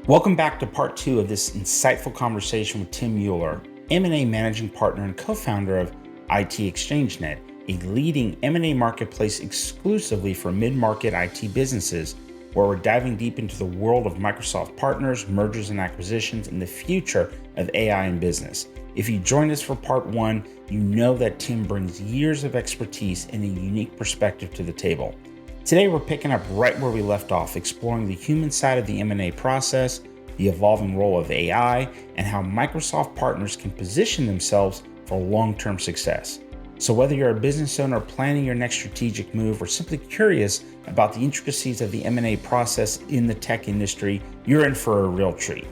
Welcome back to part two of this insightful conversation with Tim Mueller, M&A managing partner and co-founder of IT ExchangeNet, a leading M&A marketplace exclusively for mid-market IT businesses, where we're diving deep into the world of Microsoft partners, mergers and acquisitions, and the future of AI in business. If you joined us for part one, you know that Tim brings years of expertise and a unique perspective to the table. Today, we're picking up right where we left off, exploring the human side of the M&A process, the evolving role of AI, and how Microsoft partners can position themselves for long-term success. So whether you're a business owner planning your next strategic move or simply curious about the intricacies of the M&A process in the tech industry, you're in for a real treat.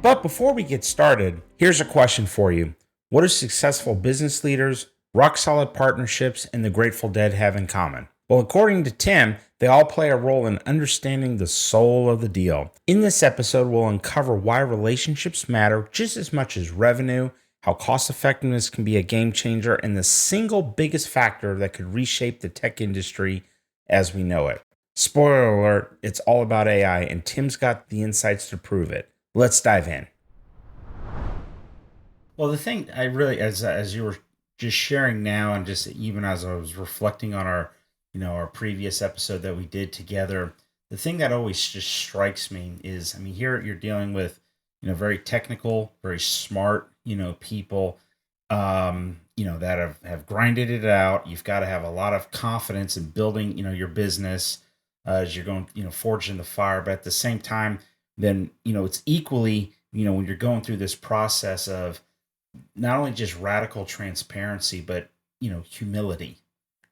But before we get started, here's a question for you. What do successful business leaders, rock-solid partnerships, and the Grateful Dead have in common? Well, according to Tim, they all play a role in understanding the soul of the deal. In this episode, we'll uncover why relationships matter just as much as revenue, how cost effectiveness can be a game changer, and the single biggest factor that could reshape the tech industry as we know it. Spoiler alert, it's all about AI, and Tim's got the insights to prove it. Let's dive in. Well, the thing I really, as you were just sharing now, and just even as I was reflecting on our previous episode that we did together, the thing that always just strikes me is, here you're dealing with, very technical, very smart, people, that have grinded it out. You've got to have a lot of confidence in building, your business as you're going, forged in the fire. But at the same time, then, it's equally, when you're going through this process of not only just radical transparency, but, humility,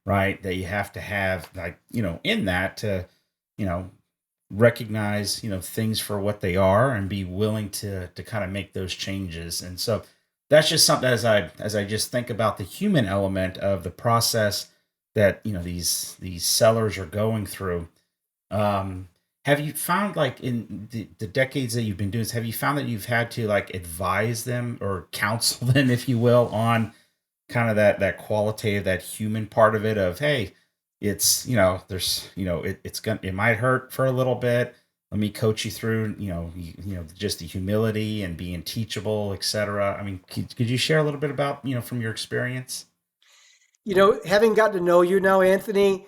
right? That you have to have, like, in that to, recognize, things for what they are and be willing to kind of make those changes. And so that's just something as I just think about the human element of the process that, these sellers are going through. Have you found, like, in the decades that you've been doing this, have you found that you've had to, like, advise them or counsel them, if you will, on kind of that qualitative, that human part of it of, hey, it's, there's, it might hurt for a little bit. Let me coach you through, just the humility and being teachable, etc. Could you share a little bit about, from your experience? Having gotten to know you now, Anthony,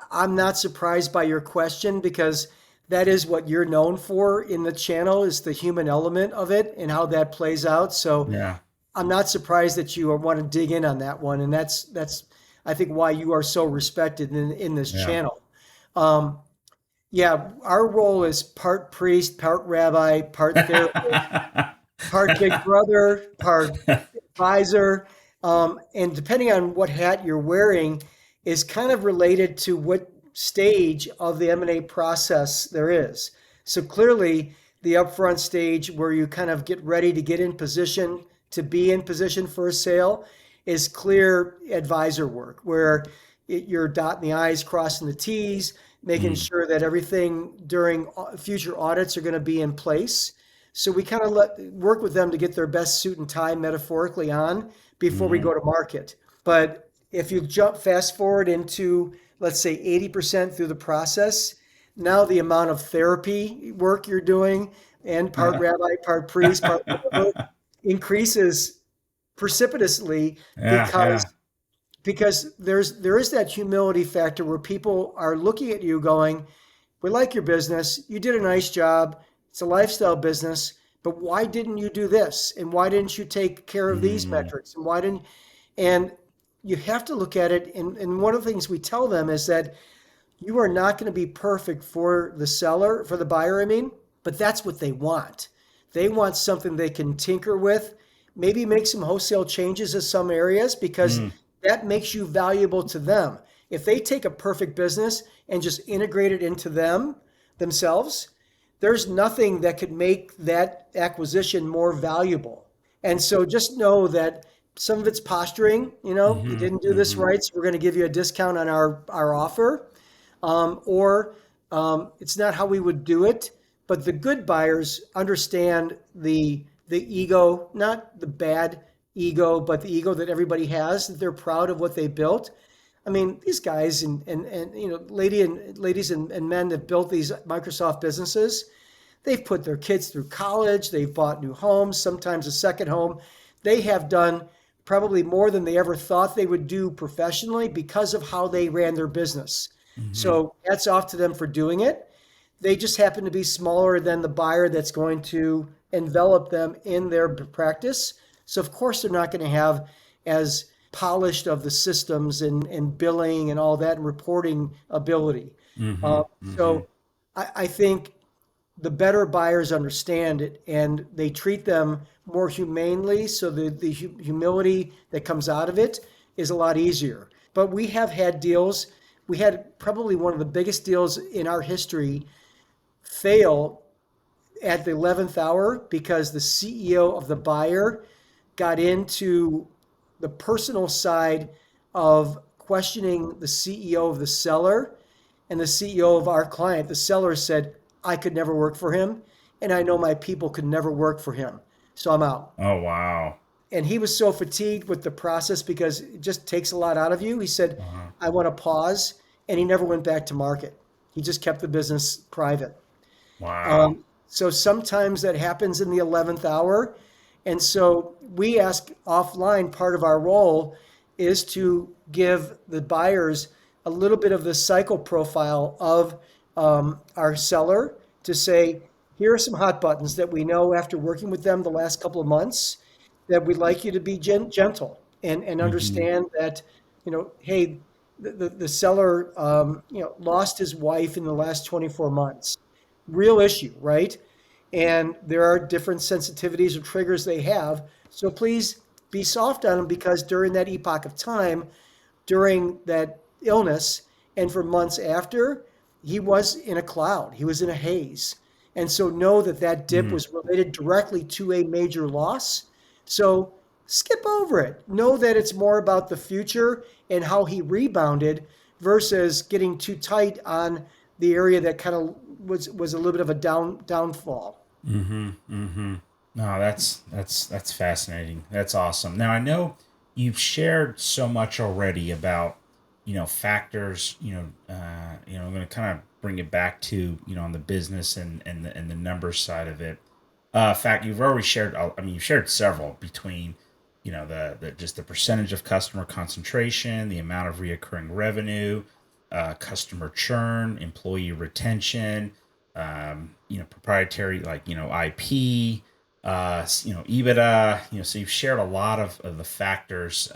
I'm not surprised by your question because that is what you're known for in the channel is the human element of it and how that plays out. So Yeah. I'm not surprised that you want to dig in on that one, and that's I think why you are so respected in this Yeah. channel. Um, yeah, our role is part priest, part rabbi, part therapist, part big brother, part advisor, and depending on what hat you're wearing, is kind of related to what stage of the M&A process there is. So clearly, the upfront stage where you kind of get ready to get in position to be in position for a sale is clear advisor work, where you're dotting the I's, crossing the T's, making Mm. sure that everything during future audits are going to be in place. So we kind of work with them to get their best suit and tie metaphorically on before we Hmm. go to market. But if you jump fast forward into, let's say, 80% through the process, now the amount of therapy work you're doing and part rabbi, part priest, part whatever increases precipitously Yeah. Yeah. because there is that humility factor where people are looking at you going, we like your business. You did a nice job. It's a lifestyle business, but why didn't you do this? And why didn't you take care of these Mm. metrics? And why didn't, and you have to look at it. And one of the things we tell them is that you are not going to be perfect for the seller, for the buyer, I mean, but that's what they want. They want something they can tinker with, maybe make some wholesale changes in some areas because Mm. that makes you valuable to them. If they take a perfect business and just integrate it into themselves, there's nothing that could make that acquisition more valuable. And so just know that some of it's posturing, you Hmm. didn't do this Hmm. right, so we're going to give you a discount on our offer. Or it's not how we would do it. But the good buyers understand the ego, not the bad ego, but the ego that everybody has, that they're proud of what they built. I mean, these guys and ladies and men that built these Microsoft businesses, They've put their kids through college, they've bought new homes, sometimes a second home. They have done probably more than they ever thought they would do professionally because of how they ran their business. Mm-hmm. So hats off to them for doing it. They just happen to be smaller than the buyer that's going to envelop them in their practice. So of course they're not going to have as polished of the systems and billing and all that and reporting ability. Mm-hmm. Mm-hmm. So I think the better buyers understand it and they treat them more humanely. So the humility that comes out of it is a lot easier. But we have had deals. We had probably one of the biggest deals in our history fail at the 11th hour because the CEO of the buyer got into the personal side of questioning the CEO of the seller and the CEO of our client. The seller said, I could never work for him, and I know my people could never work for him. So I'm out. Oh, wow. And he was so fatigued with the process because it just takes a lot out of you. He said, Uh-huh. I want to pause. And he never went back to market. He just kept the business private. Wow. So sometimes that happens in the 11th hour. And so we ask offline, part of our role is to give the buyers a little bit of the cycle profile of our seller to say, here are some hot buttons that we know after working with them the last couple of months that we'd like you to be gentle and Mm-hmm. understand that, hey, the seller, lost his wife in the last 24 months. Real issue, right? And there are different sensitivities or triggers they have. So please be soft on them because during that epoch of time, during that illness, and for months after, he was in a cloud, he was in a haze. And so know that that dip Mm. was related directly to a major loss. So skip over it. Know that it's more about the future and how he rebounded versus getting too tight on the area that kind of was a little bit of a downfall. Mm-hmm. Mm-hmm. No, that's fascinating. That's awesome. Now I know you've shared so much already about factors. I'm going to kind of bring it back to on the business and the numbers side of it. Fact, you've already shared. I mean, you've shared several between the just the percentage of customer concentration, the amount of reoccurring revenue, customer churn, employee retention, proprietary like IP, EBITDA. So you've shared a lot of the factors.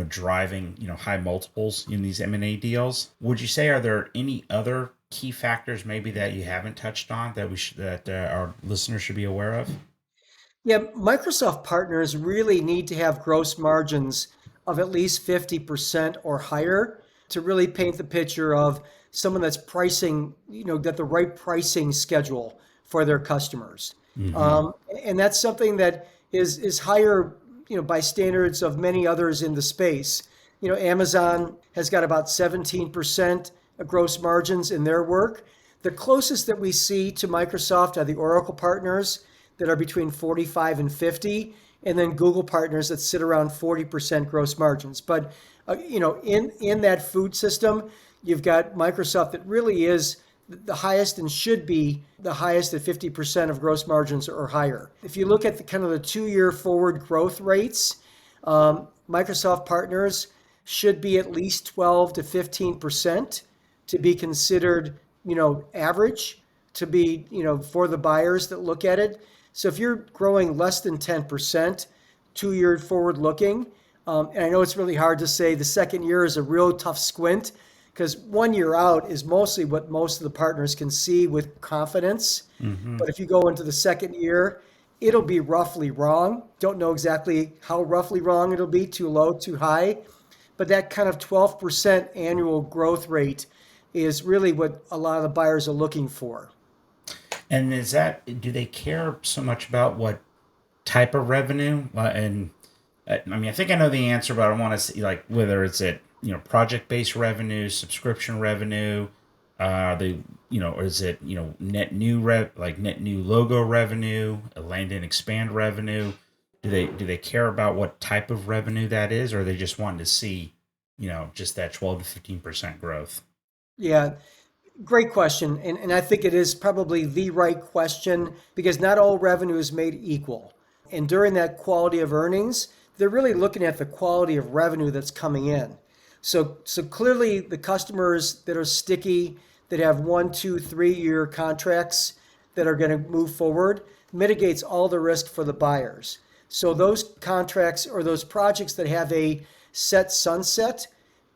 Driving high multiples in these M&A deals. Would you say are there any other key factors maybe that you haven't touched on that our listeners should be aware of? Yeah, Microsoft partners really need to have gross margins of at least 50% or higher to really paint the picture of someone that's pricing, got the right pricing schedule for their customers. Mm-hmm. Um, and that's something that is higher, by standards of many others in the space. Amazon has got about 17% of gross margins in their work. The closest that we see to Microsoft are the Oracle partners that are between 45 and 50, and then Google partners that sit around 40% gross margins. But in that food system, you've got Microsoft that really is the highest and should be the highest at 50% of gross margins or higher. If you look at the kind of the 2-year forward growth rates, Microsoft partners should be at least 12 to 15% to be considered, average to be, for the buyers that look at it. So if you're growing less than 10%, 2-year forward looking, and I know it's really hard to say the second year is a real tough squint because 1 year out is mostly what most of the partners can see with confidence. Mm-hmm. But if you go into the second year, it'll be roughly wrong. Don't know exactly how roughly wrong it'll be, too low, too high. But that kind of 12% annual growth rate is really what a lot of the buyers are looking for. And do they care so much about what type of revenue? And I mean, I think I know the answer, but I want to see like whether it's project based revenue, subscription revenue, they or is it net new like net new logo revenue, a land and expand revenue? Do they care about what type of revenue that is, or are they just wanting to see just that 12 to 15% growth? Yeah, Great question. And I think it is probably the right question because not all revenue is made equal. And during that quality of earnings, they're really looking at the quality of revenue that's coming in. So clearly the customers that are sticky, that have 1, 2, 3 year contracts that are going to move forward, mitigates all the risk for the buyers. So those contracts or those projects that have a set sunset,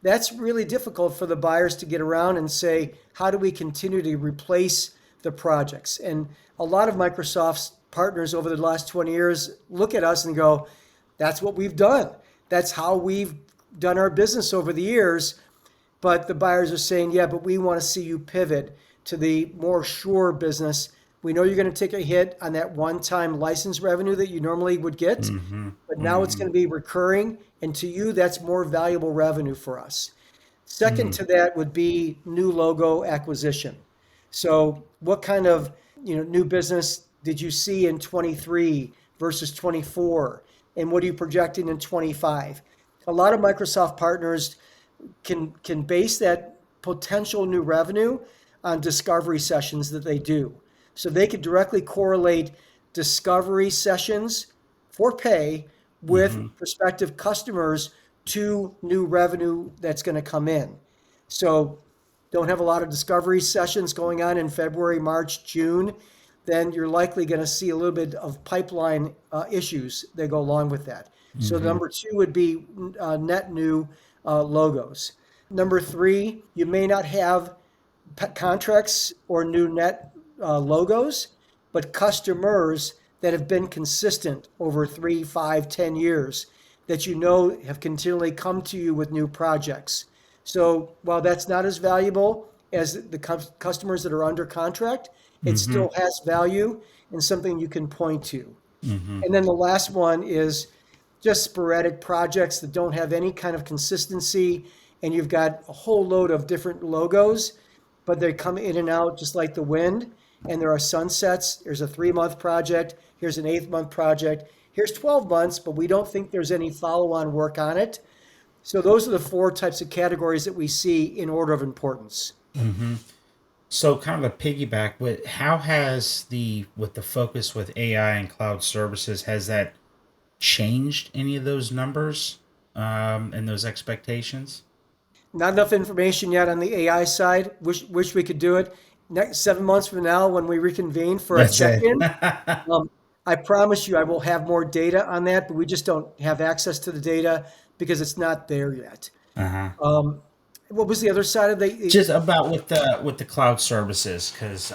that's really difficult for the buyers to get around and say, how do we continue to replace the projects? And a lot of Microsoft's partners over the last 20 years look at us and go, that's what we've done. That's how we've done our business over the years. But the buyers are saying, yeah, but we want to see you pivot to the more sure business. We know you're going to take a hit on that one-time license revenue that you normally would get, Mm-hmm. but now it's Mm-hmm. going to be recurring. And to you, that's more valuable revenue for us. Second to that would be new logo acquisition. So what kind of, new business did you see in 23 versus 24? And what are you projecting in 25? A lot of Microsoft partners can base that potential new revenue on discovery sessions that they do. So they could directly correlate discovery sessions for pay with Mm-hmm. prospective customers to new revenue that's going to come in. So don't have a lot of discovery sessions going on in February, March, June, then you're likely going to see a little bit of pipeline issues that go along with that. So Mm-hmm. number two would be net new logos. Number three, you may not have contracts or new net logos, but customers that have been consistent over 3, 5, 10 years that have continually come to you with new projects. So while that's not as valuable as the customers that are under contract, it Mm-hmm. still has value and something you can point to. Mm-hmm. And then the last one is just sporadic projects that don't have any kind of consistency, and you've got a whole load of different logos, but they come in and out just like the wind. And there are sunsets. There's a 3 month project. Here's an 8 month project. Here's 12 months, but we don't think there's any follow on work on it. So those are the four types of categories that we see in order of importance. Mm-hmm. So, kind of a piggyback with how has the focus with AI and cloud services, has that changed any of those numbers and those expectations? Not enough information yet on the AI side. Wish we could do it. Next 7 months from now, when we reconvene for a That's it. check-in, um, I promise you I will have more data on that, but we just don't have access to the data because it's not there yet. Uh-huh. Um, what was the other side of the? Just about with the cloud services, because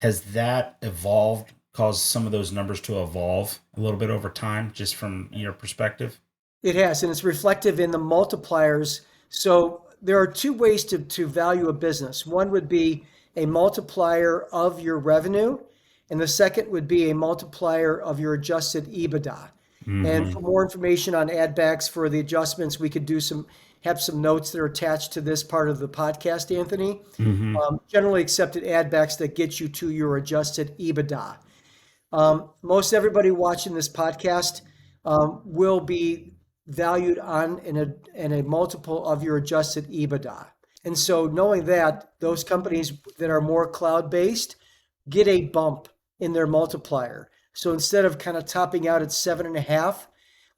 has that evolved, caused some of those numbers to evolve a little bit over time, just from your perspective? It has, and it's reflective in the multipliers. So there are two ways to value a business. One would be a multiplier of your revenue, and the second would be a multiplier of your adjusted EBITDA. And Mm-hmm. for more information on add backs for the adjustments, we could have some notes that are attached to this part of the podcast, Anthony. Mm-hmm. Generally accepted add backs that get you to your adjusted EBITDA. Most everybody watching this podcast will be valued on in a multiple of your adjusted EBITDA. And so knowing that, those companies that are more cloud-based get a bump in their multiplier. So instead of kind of topping out at 7.5,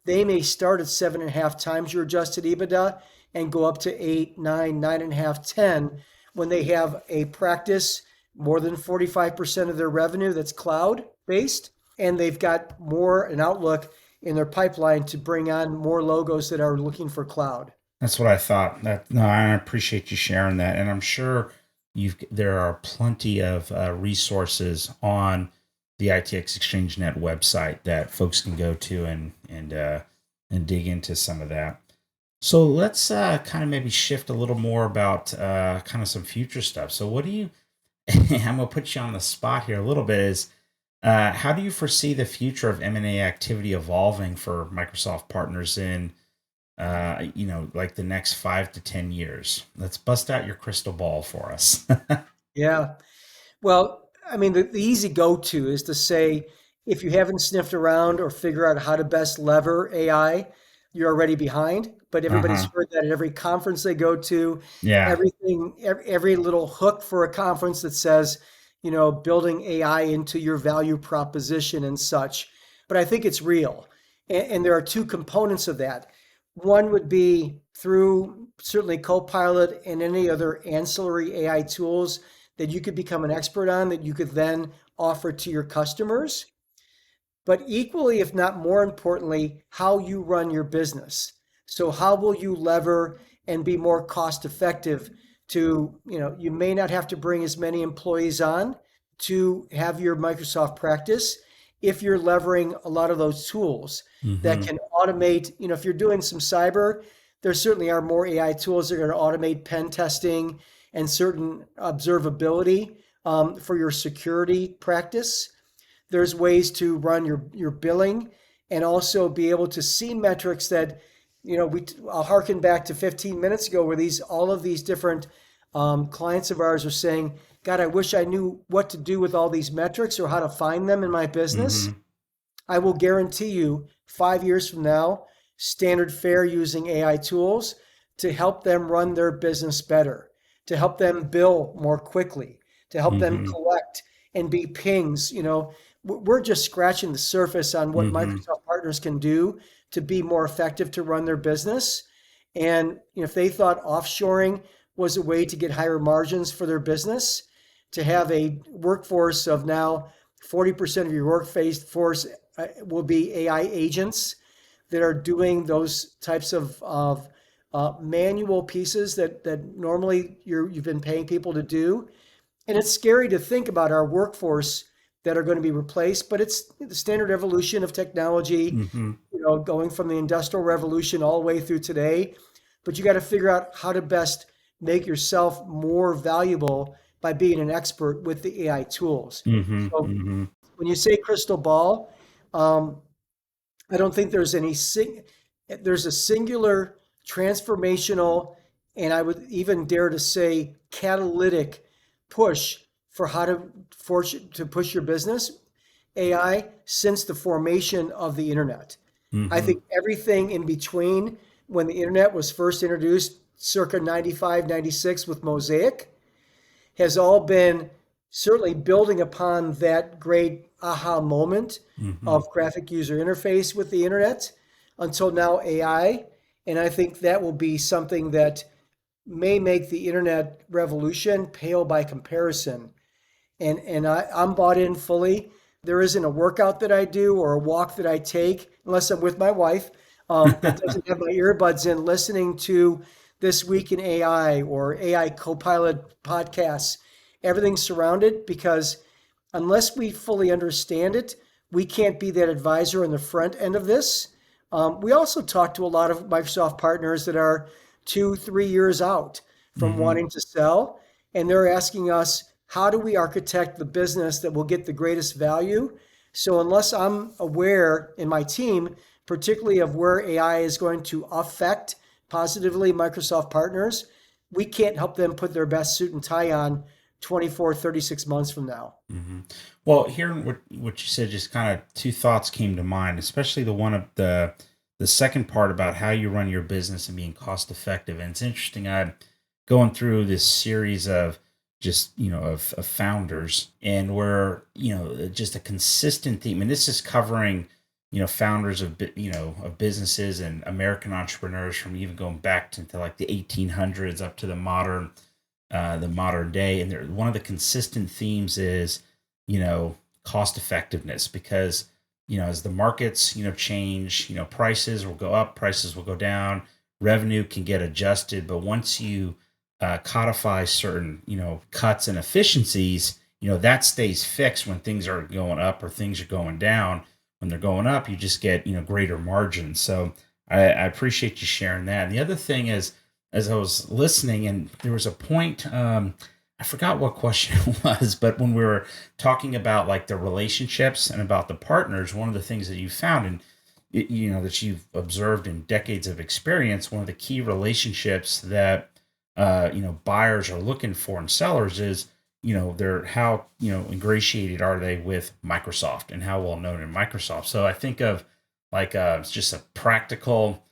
they may start at 7.5 times your adjusted EBITDA and go up to 8, 9, 9.5, 10 when they have a practice more than 45% of their revenue that's cloud based, and they've got more an outlook in their pipeline to bring on more logos that are looking for cloud. That's what I thought. That no, I appreciate you sharing that, and I'm sure there are plenty of resources on the ITX Exchange Net website that folks can go to and dig into some of that. So let's kind of maybe shift a little more about kind of some future stuff. So what do you? I'm gonna put you on the spot here a little bit. Is how do you foresee the future of M&A activity evolving for Microsoft partners in like the next 5 to 10 years? Let's bust out your crystal ball for us. Yeah. Well, I mean, the easy go to is to say if you haven't sniffed around or figure out how to best lever AI, you're already behind. But everybody's Uh-huh. heard that at every conference they go to, Yeah. every little hook for a conference that says, building AI into your value proposition and such. But I think it's real. And there are two components of that. One would be through certainly Copilot and any other ancillary AI tools that you could become an expert on that you could then offer to your customers. But equally, if not more importantly, how you run your business. So how will you lever and be more cost effective to, you may not have to bring as many employees on to have your Microsoft practice if you're levering a lot of those tools that Mm-hmm. can automate, if you're doing some cyber, there certainly are more AI tools that are going to automate pen testing and certain observability for your security practice. There's ways to run your billing and also be able to see metrics that, I'll harken back to 15 minutes ago where all of these different clients of ours are saying, God, I wish I knew what to do with all these metrics or how to find them in my business. Mm-hmm. I will guarantee you 5 years from now, standard fare using AI tools to help them run their business better, to help them bill more quickly, to help them Mm-hmm. collect and be pings. We're just scratching the surface on what Mm-hmm. Microsoft partners can do to be more effective to run their business. And if they thought offshoring was a way to get higher margins for their business, to have a workforce of now 40% of your workforce will be AI agents that are doing those types of manual pieces that normally you've been paying people to do. And it's scary to think about our workforce that are going to be replaced, but it's the standard evolution of technology, Mm-hmm. going from the industrial revolution all the way through today. But you got to figure out how to best make yourself more valuable by being an expert with the AI tools. Mm-hmm. So Mm-hmm. when you say crystal ball, um, I don't think there's a singular transformational, and I would even dare to say catalytic push for how to push your business AI since the formation of the internet. I Mm-hmm. think everything in between when the internet was first introduced circa 95, 96 with Mosaic has all been certainly building upon that great aha moment Mm-hmm. of graphic user interface with the internet until now AI. And I think that will be something that may make the internet revolution pale by comparison. And I'm bought in fully. There isn't a workout that I do or a walk that I take, unless I'm with my wife, that doesn't have my earbuds in listening to This Week in AI or AI Copilot podcasts. Everything's surrounded because unless we fully understand it, we can't be that advisor on the front end of this. We also talk to a lot of Microsoft partners that are 2, 3 years out from Mm-hmm. wanting to sell, and they're asking us, how do we architect the business that will get the greatest value? So unless I'm aware in my team, particularly of where AI is going to affect positively Microsoft partners, we can't help them put their best suit and tie on 24, 36 months from now. Mm-hmm. Well, hearing what you said, just kind of two thoughts came to mind, especially the one of the second part about how you run your business and being cost effective. And it's interesting. I'm going through this series of just of founders, and where just a consistent theme. And this is covering founders of of businesses and American entrepreneurs from even going back to like the 1800s up to the modern day. And one of the consistent themes is, cost effectiveness, because, as the markets, change, prices will go up, prices will go down, revenue can get adjusted. But once you codify certain, cuts and efficiencies, that stays fixed when things are going up or things are going down. When they're going up, you just get, greater margins. So I appreciate you sharing that. And the other thing is, as I was listening, and there was a point, I forgot what question it was, but when we were talking about like the relationships and about the partners, one of the things that you found and that you've observed in decades of experience, one of the key relationships that buyers are looking for and sellers is they're how ingratiated are they with Microsoft and how well known in Microsoft. So I think of like it's just a practical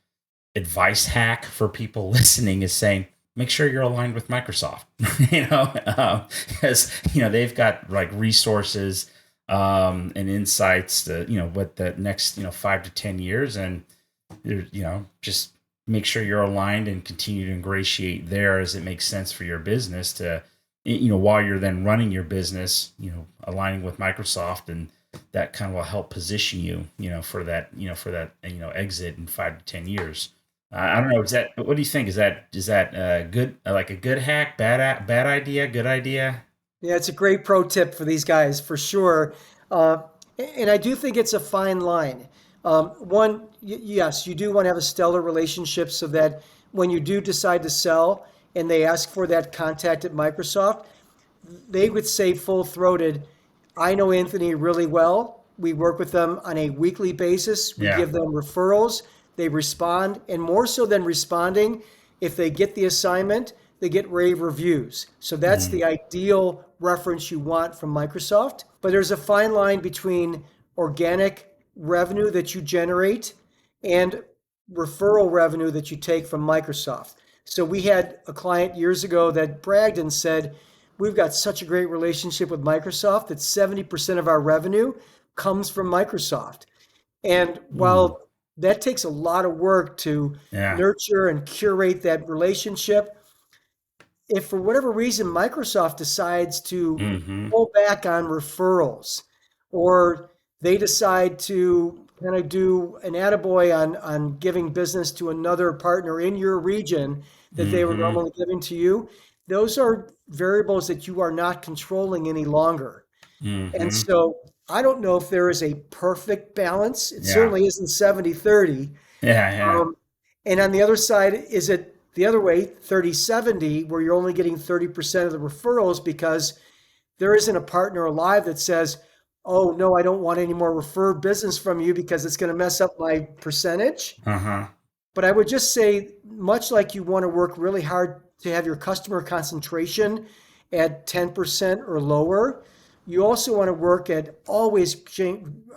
advice hack for people listening is saying, make sure you're aligned with Microsoft, because they've got like resources and insights to what the next 5 to 10 years, and just make sure you're aligned and continue to ingratiate there as it makes sense for your business to while you're then running your business, aligning with Microsoft, and that kind of will help position for that exit in 5 to 10 years. I don't know. What do you think? Is that good? Like a good hack? Bad idea? Good idea? Yeah, it's a great pro tip for these guys for sure. Uh, and I do think it's a fine line. One, yes, you do want to have a stellar relationship so that when you do decide to sell and they ask for that contact at Microsoft, they would say full throated, I know Anthony really well. We work with them on a weekly basis. We Yeah. give them referrals. They respond. And more so than responding, if they get the assignment, they get rave reviews. So that's Mm, the ideal reference you want from Microsoft. But there's a fine line between organic revenue that you generate and referral revenue that you take from Microsoft. So we had a client years ago that bragged and said, we've got such a great relationship with Microsoft that 70% of our revenue comes from Microsoft. And mm, while that takes a lot of work to yeah. nurture and curate that relationship, if for whatever reason Microsoft decides to Mm-hmm. pull back on referrals, or they decide to kind of do an attaboy on giving business to another partner in your region that they were Mm-hmm. normally giving to you, those are variables that you are not controlling any longer. And Mm-hmm. so I don't know if there is a perfect balance. It Yeah. certainly isn't 70-30. Yeah. Yeah. And on the other side, is it the other way, 30-70, where you're only getting 30% of the referrals because there isn't a partner alive that says, oh, no, I don't want any more referred business from you because it's going to mess up my percentage. Uh-huh. But I would just say, much like you want to work really hard to have your customer concentration at 10% or lower, you also want to work at always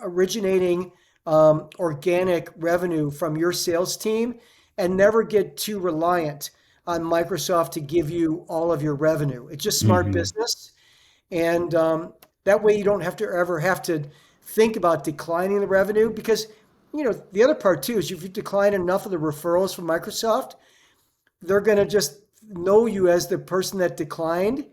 originating organic revenue from your sales team and never get too reliant on Microsoft to give you all of your revenue. It's just smart Mm-hmm. business. And that way you don't have to ever have to think about declining the revenue because, the other part too is if you decline enough of the referrals from Microsoft, they're going to just know you as the person that declined,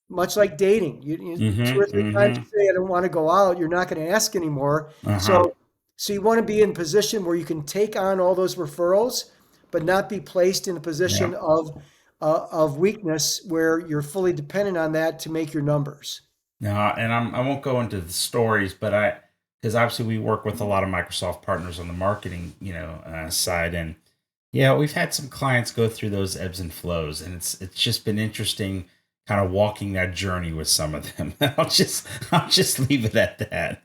much like dating. You two Mm-hmm. or three times Mm-hmm. you say, I don't want to go out, you're not going to ask anymore. Uh-huh. So you want to be in position where you can take on all those referrals, but not be placed in a Yeah. position of weakness where you're fully dependent on that to make your numbers. No, and I won't go into the stories, but because obviously we work with a lot of Microsoft partners on the marketing, side, and yeah, we've had some clients go through those ebbs and flows, and it's just been interesting, kind of walking that journey with some of them. I'll just leave it at that.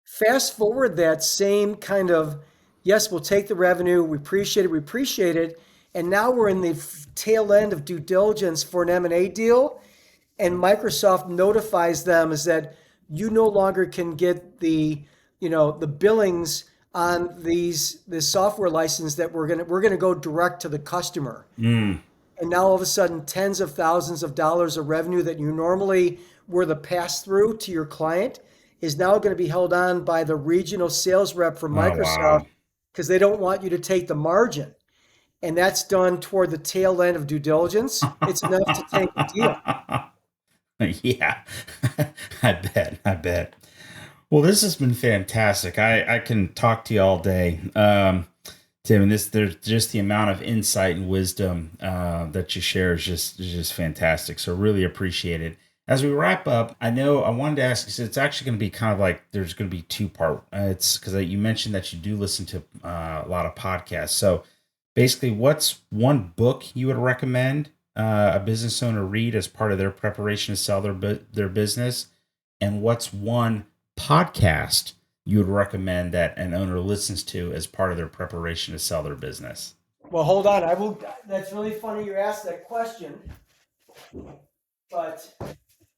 Fast forward that same kind of, yes, we'll take the revenue, we appreciate it, and now we're in the tail end of due diligence for an M&A deal, and Microsoft notifies them is that you no longer can get the billings on this software license that we're gonna go direct to the customer. Mm, And now all of a sudden, tens of thousands of dollars of revenue that you normally were the pass through to your client is now going to be held on by the regional sales rep for oh Microsoft wow. because they don't want you to take the margin. And that's done toward the tail end of due diligence. It's enough to tank the deal. Yeah, I bet. I bet. Well, this has been fantastic. I can talk to you all day, Tim. And there's just the amount of insight and wisdom that you share is just fantastic. So really appreciate it. As we wrap up, I know I wanted to ask. So it's actually going to be kind of like there's going to be two part. It's because you mentioned that you do listen to a lot of podcasts. So basically, what's one book you would recommend a business owner read as part of their preparation to sell their business, and what's one podcast you would recommend that an owner listens to as part of their preparation to sell their business? Well, hold on. I will. That's really funny you asked that question, but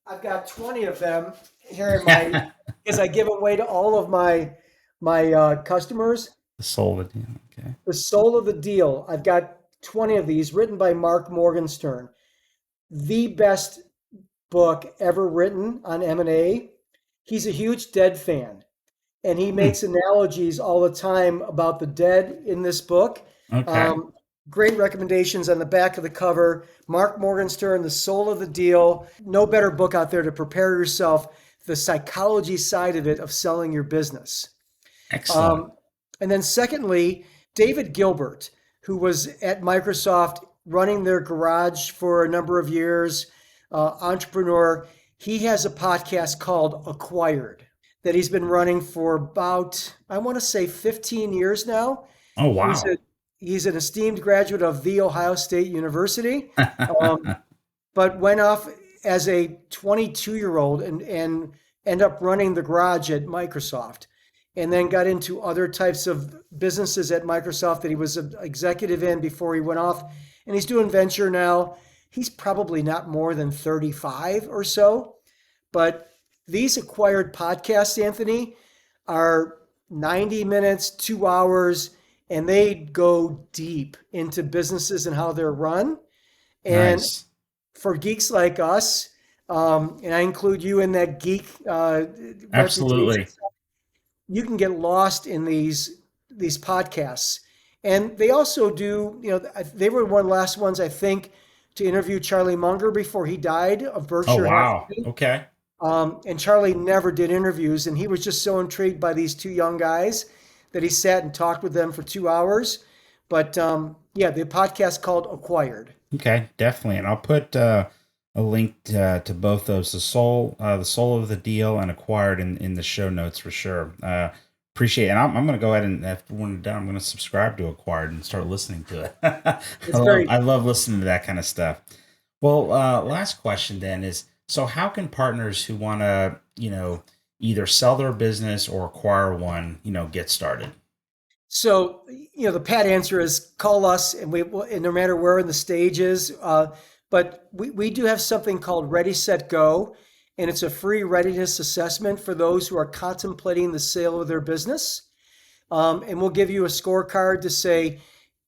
I've got 20 of them here in my because I give away to all of my customers. The soul of it. Yeah. Okay. The Soul of the Deal. I've got 20 of these written by Mark Morgenstern. The best book ever written on M&A. He's a huge Dead fan, and he Hmm. makes analogies all the time about the dead in this book. Okay. Um, Great recommendations on the back of the cover. Mark Morgenstern, The Soul of the Deal. No better book out there to prepare yourself, the psychology side of it of selling your business. Excellent. Um, and then, secondly, David Gilbert, who was at Microsoft running their garage for a number of years, entrepreneur. He has a podcast called Acquired that he's been running for about, I want to say, 15 years now. Oh, He's wow. a he's an esteemed graduate of The Ohio State University, um, but went off as a 22-year-old and end up running the garage at Microsoft, and then got into other types of businesses at Microsoft that he was an executive in before he went off. And he's doing venture now. He's probably not more than 35 or so. But these acquired podcasts, Anthony, are 90 minutes, 2 hours, and they go deep into businesses and how they're run. And Nice. for geeks like us, and I include you in that geek reputation, Absolutely. you can get lost in these podcasts. And they also do, they were one of the last ones I think to interview Charlie Munger before he died of Oh, Berkshire wow. Hathaway. Okay. And Charlie never did interviews, and he was just so intrigued by these two young guys that he sat and talked with them for 2 hours. But yeah, the podcast called Acquired. Okay. Definitely. And I'll put a link to both those, the soul of the deal and acquired in the show notes for sure. Appreciate it. And I'm going to go ahead and after when we're done, I'm going to subscribe to acquired and start listening to it. It's very I love listening to that kind of stuff. Well, last question then is, so how can partners who want to, either sell their business or acquire one, get started? So, the pat answer is call us, and and no matter where in the stage is, but we do have something called Ready, Set, Go, and it's a free readiness assessment for those who are contemplating the sale of their business. And we'll give you a scorecard to say,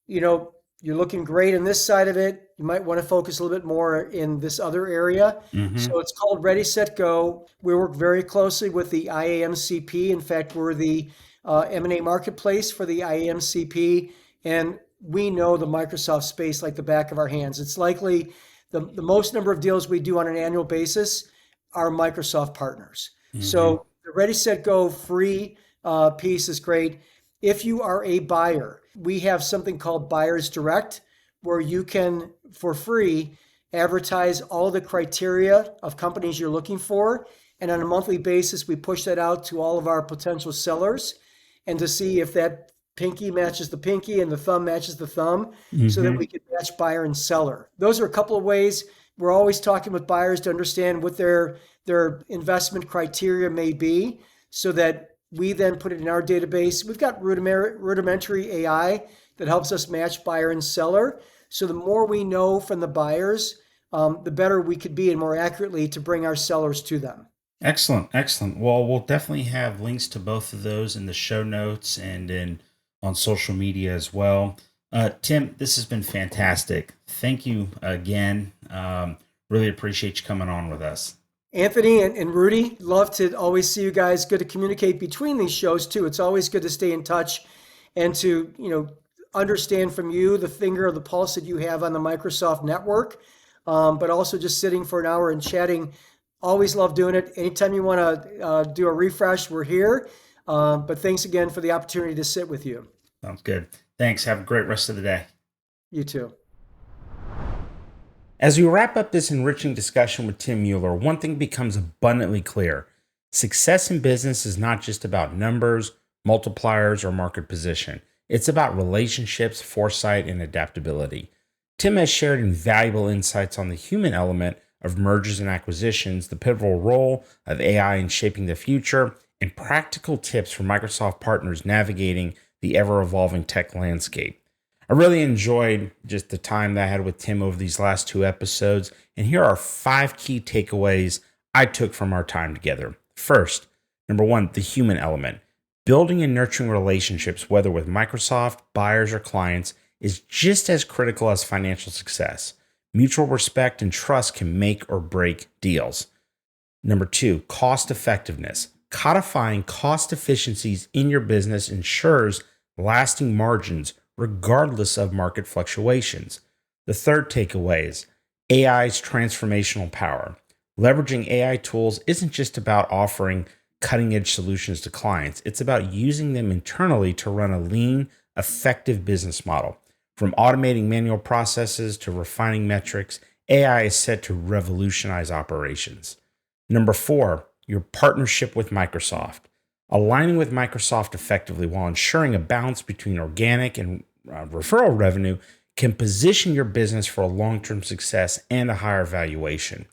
you know, you're looking great in this side of it. You might want to focus a little bit more in this other area. Mm-hmm. So it's called Ready, Set, Go. We work very closely with the IAMCP. In fact, we're the M&A marketplace for the IAMCP, and we know the Microsoft space like the back of our hands. It's likely the most number of deals we do on an annual basis are Microsoft partners. Mm-hmm. So the Ready, Set, Go free piece is great. If you are a buyer, we have something called Buyers Direct, where you can, for free, advertise all the criteria of companies you're looking for. And on a monthly basis, we push that out to all of our potential sellers and to see if that pinky matches the pinky and the thumb matches the thumb so that Mm-hmm. we can match buyer and seller. Those are a couple of ways. We're always talking with buyers to understand what their investment criteria may be so that we then put it in our database. We've got rudimentary AI that helps us match buyer and seller. So the more we know from the buyers, the better we could be and more accurately to bring our sellers to them. Excellent, excellent. Well, we'll definitely have links to both of those in the show notes and in on social media as well. Tim, this has been fantastic. Thank you again. Really appreciate you coming on with us. Anthony and Rudy, love to always see you guys. Good to communicate between these shows too. It's always good to stay in touch and to, understand from you the finger of the pulse that you have on the Microsoft network. But also just sitting for an hour and chatting. Always love doing it. Anytime you want to do a refresh, we're here. But thanks again for the opportunity to sit with you. Sounds good. Thanks. Have a great rest of the day. You too. As we wrap up this enriching discussion with Tim Mueller, one thing becomes abundantly clear. Success in business is not just about numbers, multipliers, or market position. It's about relationships, foresight, and adaptability. Tim has shared invaluable insights on the human element of mergers and acquisitions, the pivotal role of AI in shaping the future, and practical tips for Microsoft partners navigating the ever evolving tech landscape. I really enjoyed just the time that I had with Tim over these last two episodes, and here are 5 key takeaways I took from our time together. First, number one, the human element. Building and nurturing relationships, whether with Microsoft, buyers, or clients, is just as critical as financial success. Mutual respect and trust can make or break deals. Number 2, cost effectiveness. Codifying cost efficiencies in your business ensures lasting margins regardless of market fluctuations. The third takeaway is AI's transformational power. Leveraging AI tools isn't just about offering cutting-edge solutions to clients. It's about using them internally to run a lean, effective business model. From automating manual processes to refining metrics, AI is set to revolutionize operations. Number 4, your partnership with Microsoft. Aligning with Microsoft effectively while ensuring a balance between organic and referral revenue can position your business for a long-term success and a higher valuation.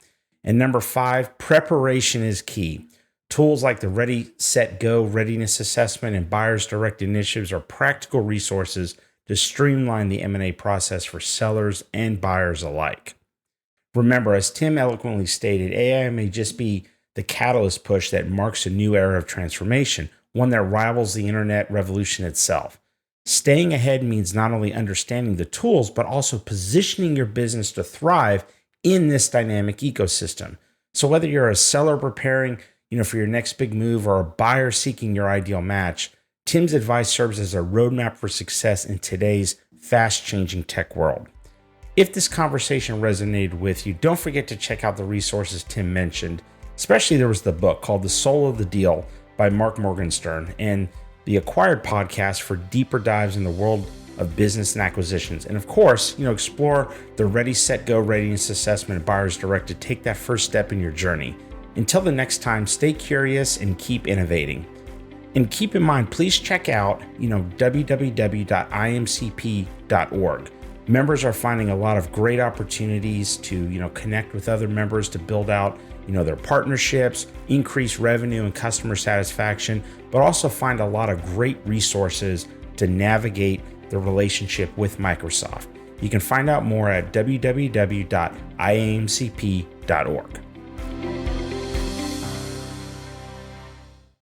And number 5, preparation is key. Tools like the Ready, Set, Go readiness assessment and buyers direct initiatives are practical resources to streamline the M&A process for sellers and buyers alike. Remember, as Tim eloquently stated, AI may just be the catalyst push that marks a new era of transformation, one that rivals the internet revolution itself. Staying ahead means not only understanding the tools, but also positioning your business to thrive in this dynamic ecosystem. So whether you're a seller preparing for your next big move or a buyer seeking your ideal match, Tim's advice serves as a roadmap for success in today's fast-changing tech world. If this conversation resonated with you, don't forget to check out the resources Tim mentioned. Especially there was the book called The Soul of the Deal by Mark Morgenstern and the Acquired podcast for deeper dives in the world of business and acquisitions. And of course, explore the Ready, Set, Go readiness assessment and buyers direct to take that first step in your journey. Until the next time, stay curious and keep innovating. And keep in mind, please check out, www.IAMCP.org. Members are finding a lot of great opportunities to, connect with other members to build out, their partnerships, increase revenue and customer satisfaction, but also find a lot of great resources to navigate the relationship with Microsoft. You can find out more at www.iamcp.org.